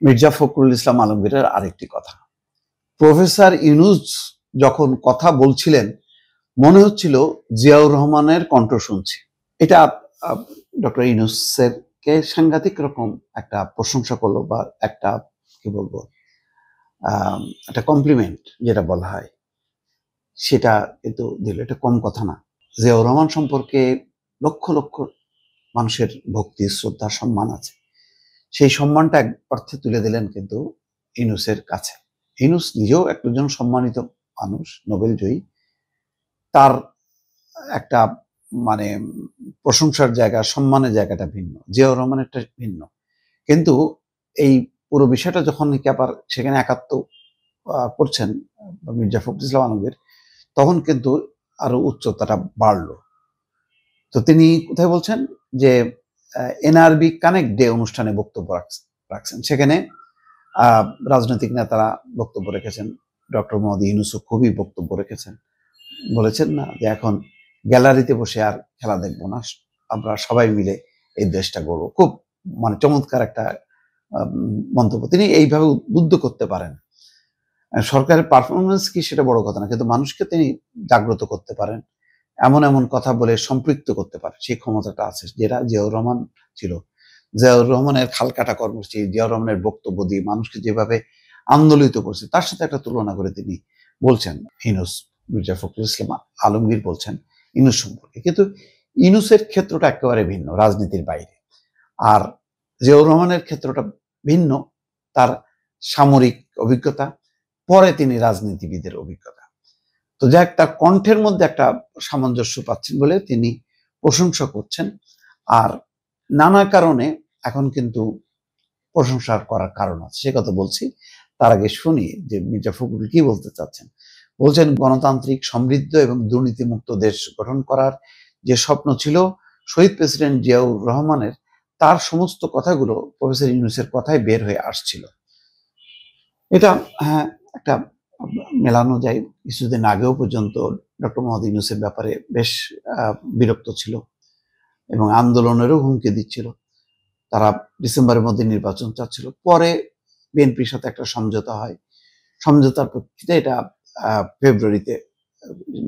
মির্জা ফখরুল ইসলাম আলমগীরের আরেকটি কথা, প্রফেসর ইউনূস যখন কথা বলছিলেন মনে হচ্ছিল জিয়াউর রহমানের কণ্ঠ শুনছি। এটা ডক্টর ইউনূসের কে সাংঘাতিক রকম একটা প্রশংসা করলো, বা একটা কি বলবো, একটা কমপ্লিমেন্ট যেটা বলা হয় সেটা কিন্তু দিল। এটা কম কথা না। জিয়াউর রহমান সম্পর্কে লক্ষ লক্ষ মানুষের ভক্তি, শ্রদ্ধা, সম্মান আছে। সেই সম্মানটা এক অর্থে তুলে দিলেন কিন্তু ইউনূসের কাছে। ইউনূস নিজেও একজন সম্মানিত মানুষ, নোবেল জয়ী। তার একটা মানে প্রশংসার জায়গা, সম্মানের জায়গাটা ভিন্ন, জিয়াউর রহমানেরটা ভিন্ন। কিন্তু এই পুরো বিষয়টা যখন আবার সেখানে একাত্ম করছেন মির্জা ফখরুল ইসলাম আলমগীর, তখন কিন্তু আরো উচ্চতাটা বাড়লো। তো তিনি কোথায় বলছেন যে এনআরবি কানেক্ট ডে অনুষ্ঠানে বক্তব্য রাখছেন। সেখানে রাজনৈতিক নেতারা বক্তব্য রেখেছেন, ডক্টর মোহাম্মদ ইউনূসও খুবই বক্তব্য রেখেছেন। বলেছেন না যে এখন গ্যালারিতে বসে আর খেলা দেখবো না, আমরা সবাই মিলে এই দেশটা গড়ব। খুব চমৎকার একটা মন্তব্য। তিনি এইভাবে উদ্বুদ্ধ করতে পারেন। সরকারের পারফরমেন্স কি সেটা বড় কথা না, কিন্তু মানুষকে তিনি জাগ্রত করতে পারেন, এমন এমন কথা বলে সম্পৃক্ত করতে পারে, সেই ক্ষমতাটা আছে, যেটা জিয়াউর রহমান ছিল। জিয়াউর রহমানের খালকাটা কর্মসূচি, জিয়াউর রহমানের বক্তব্য দিয়ে মানুষকে যেভাবে আন্দোলিত করছে, তার সাথে একটা তুলনা করে তিনি বলছেন ইউনূস, মির্জা ফখরুল ইসলাম আলমগীর বলছেন ইউনূস সম্পর্কে। কিন্তু ইউনূসের ক্ষেত্রটা একেবারে ভিন্ন, রাজনীতির বাইরে। আর জিয়াউর রহমানের ক্ষেত্রটা ভিন্ন, তার সামরিক অভিজ্ঞতা, পরে তিনি রাজনীতিবিদের অভিজ্ঞতা। তো যাক, তার কণ্ঠের মধ্যে একটা সামঞ্জস্য পাচ্ছেন বলে তিনি প্রশংসা করছেন। আর নানা কারণে এখন কিন্তু প্রশংসা করার কারণ আছে, সে কথা বলছি। তার আগে শুনি যে মির্জা ফখরুল কি বলতে চাচ্ছেন। বলছেন, গণতান্ত্রিক, সমৃদ্ধ এবং দুর্নীতিমুক্ত দেশ গঠন করার যে স্বপ্ন ছিল শহীদ প্রেসিডেন্ট জিয়াউর রহমানের, তার সমস্ত কথাগুলো প্রফেসর ইউনূসের কথায় বের হয়ে আসছিল। এটা হ্যাঁ, একটা মেলানো যায়। কিছুদিন আগেও পর্যন্ত ডক্টর মোহাম্মদ ইউনূসের ব্যাপারে বেশ বিরক্ত ছিল এবং আন্দোলনেরও হুমকি দিচ্ছিল। তারা ডিসেম্বরের মধ্যে নির্বাচন চাচ্ছিল। পরে বিএনপির সাথে একটা সমঝোতা হয়, সমঝোতার প্রেক্ষিতে এটা ফেব্রুয়ারিতে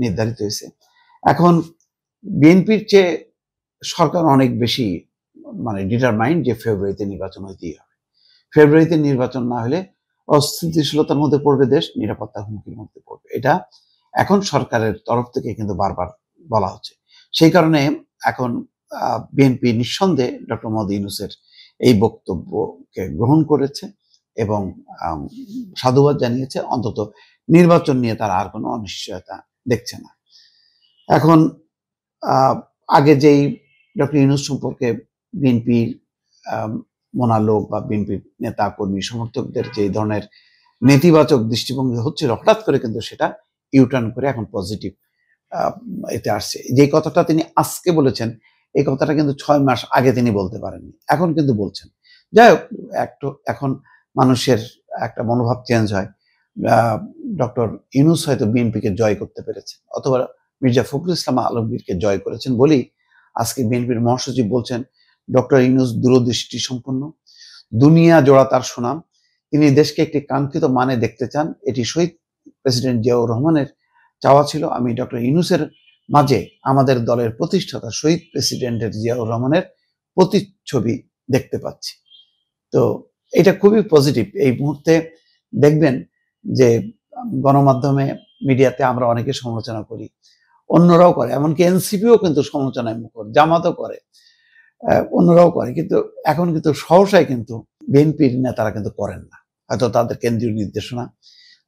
নির্ধারিত হয়েছে। এখন বিএনপির চেয়ে সরকার অনেক বেশি ডিটারমাইন্ড যে ফেব্রুয়ারিতে নির্বাচন হইতেই হবে। ফেব্রুয়ারিতে নির্বাচন না হলে অস্থিতিশীলতার মধ্যে পড়বে দেশ, নিরাপত্তা হুমকির মধ্যে পড়বে। এটা এখন সরকারের তরফ থেকে কিন্তু বারবার বলা হচ্ছে। সেই কারণে এখন বিএনপি নিঃসন্দেহে ডক্টর মোহাম্মদ ইউনূসের এই বক্তব্যকে গ্রহণ করেছে এবং সাধুবাদ জানিয়েছে। অন্তত নির্বাচন নিয়ে তারা আর কোনো অনিশ্চয়তা দেখছে না। এখন আগে যেই ডক্টর ইউনূস সম্পর্কে বিএনপির মনালোক বা বিএনপির নেতা কর্মী সমর্থকদের যে ধরনের নেতিবাচক দৃষ্টিভঙ্গি হচ্ছিল, হঠাৎ করে কিন্তু সেটা ইউটার্ন করে এখন পজিটিভ এতে আসছে। যে কথাটা তিনি আজকে বলেছেন, এই কথাটা কিন্তু 6 মাস আগে তিনি বলতে পারেননি, এখন কিন্তু বলছেন। যাই হোক, এখন মানুষের একটা মনোভাব চেঞ্জ হয়। ডক্টর ইউনূস হয়তো বিএনপিকে জয় করতে পেরেছেন, অথবা মির্জা ফখরুল ইসলাম আলমগীরকে জয় করেছেন বলেই আজকে বিএনপির মহাসচিব বলছেন ডক্টর ইউনূস দূরদৃষ্টি সম্পন্ন, দুনিয়া জোড়া তার সুনাম, তিনি দেশকে একটি কাঙ্ক্ষিত মানে দেখতে চান। এটি শহীদ প্রেসিডেন্ট জিয়াউর রহমানের চাওয়া ছিল। আমি ডক্টর ইউনূসের মাঝে আমাদের দলের প্রতিষ্ঠাতা শহীদ প্রেসিডেন্টের জিয়াউর রহমানের প্রতিচ্ছবি দেখতে পাচ্ছি। তো এটা খুবই পজিটিভ। এই মুহূর্তে দেখবেন যে গণমাধ্যমে, মিডিয়াতে আমরা অনেকে সমালোচনা করি, অন্যরাও করে, এমনকি এনসিপিও কিন্তু সমালোচনায় মুখর, জামাতও করে, অন্যরাও করে, কিন্তু এখন কিন্তু সহসাই কিন্তু বিএনপির নেতারা কিন্তু করেন না। হয়তো তাদের কেন্দ্রীয় নির্দেশনা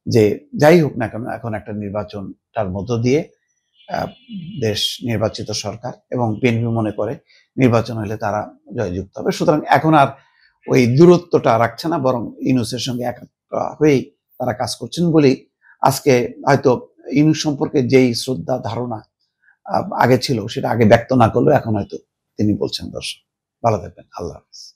যে যাই হোক না কেন, এখন একটা নির্বাচনটার মধ্য দিয়ে দেশ নির্বাচিত সরকার, এবং বিএনপি মনে করে নির্বাচন হলে তারা জয়যুক্ত হবে। সুতরাং এখন আর ওই দূরত্বটা রাখছে না, বরং ইউনূসের সঙ্গে একাত্ম হয়েই তারা কাজ করছেন বলেই আজকে হয়তো ইউনূস সম্পর্কে যেই শ্রদ্ধা ধারণা আগে ছিল সেটা আগে ব্যক্ত না করলেও এখন হয়তো তিনি বলছেন। দর্শক ভালো থাকবেন, আল্লাহ হাফেজ।